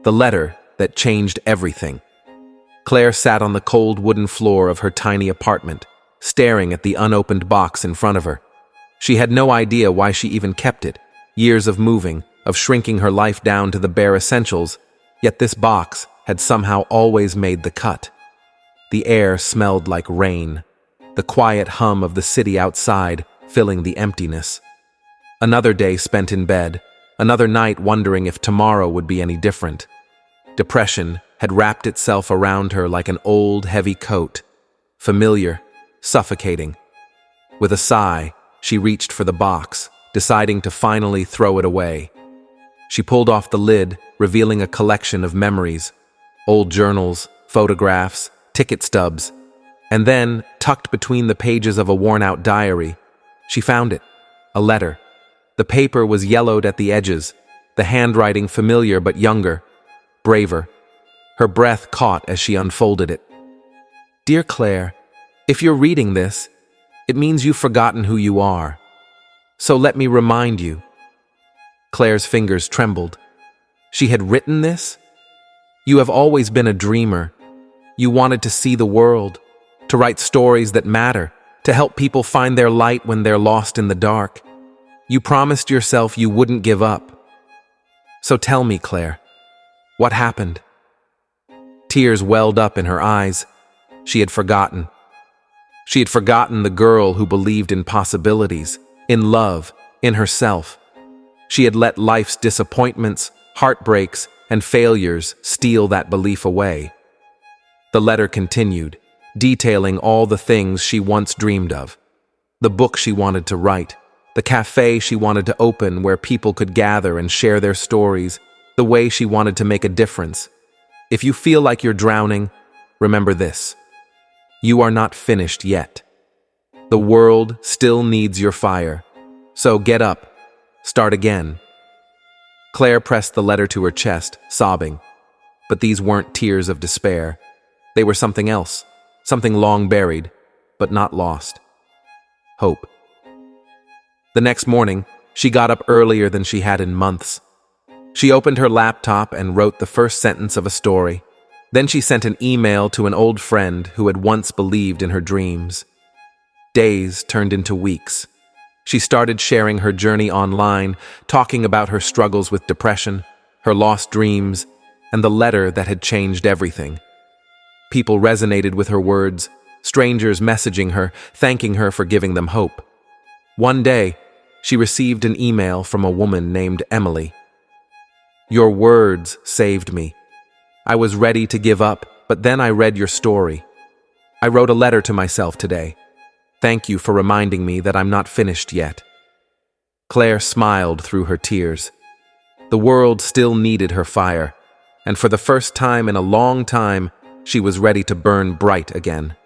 The letter that changed everything. Claire sat on the cold wooden floor of her tiny apartment, staring at the unopened box in front of her. She had no idea why she even kept it. Years of moving, of shrinking her life down to the bare essentials, yet this box had somehow always made the cut. The air smelled like rain, the quiet hum of the city outside filling the emptiness. Another day spent in bed, another night wondering if tomorrow would be any different. Depression had wrapped itself around her like an old, heavy coat, familiar, suffocating. With a sigh, she reached for the box, deciding to finally throw it away. She pulled off the lid, revealing a collection of memories, old journals, photographs, ticket stubs, and then, tucked between the pages of a worn-out diary, she found it, a letter. The paper was yellowed at the edges, the handwriting familiar but younger, braver. Her breath caught as she unfolded it. "Dear Claire, if you're reading this, it means you've forgotten who you are. So let me remind you." Claire's fingers trembled. She had written this? "You have always been a dreamer. You wanted to see the world, to write stories that matter, to help people find their light when they're lost in the dark. You promised yourself you wouldn't give up. So tell me, Claire, what happened?" Tears welled up in her eyes. She had forgotten. She had forgotten the girl who believed in possibilities, in love, in herself. She had let life's disappointments, heartbreaks, and failures steal that belief away. The letter continued, detailing all the things she once dreamed of. The book she wanted to write, the cafe she wanted to open where people could gather and share their stories, the way she wanted to make a difference. If you feel like you're drowning, remember this: you are not finished yet. The world still needs your fire. So get up, start again. Claire pressed the letter to her chest, sobbing. But these weren't tears of despair. They were something else, something long buried, but not lost. Hope. The next morning, she got up earlier than she had in months. She opened her laptop and wrote the first sentence of a story. Then she sent an email to an old friend who had once believed in her dreams. Days turned into weeks. She started sharing her journey online, talking about her struggles with depression, her lost dreams, and the letter that had changed everything. People resonated with her words, strangers messaging her, thanking her for giving them hope. One day, she received an email from a woman named Emily. "Your words saved me. I was ready to give up, but then I read your story. I wrote a letter to myself today. Thank you for reminding me that I'm not finished yet." Claire smiled through her tears. The world still needed her fire, and for the first time in a long time, she was ready to burn bright again.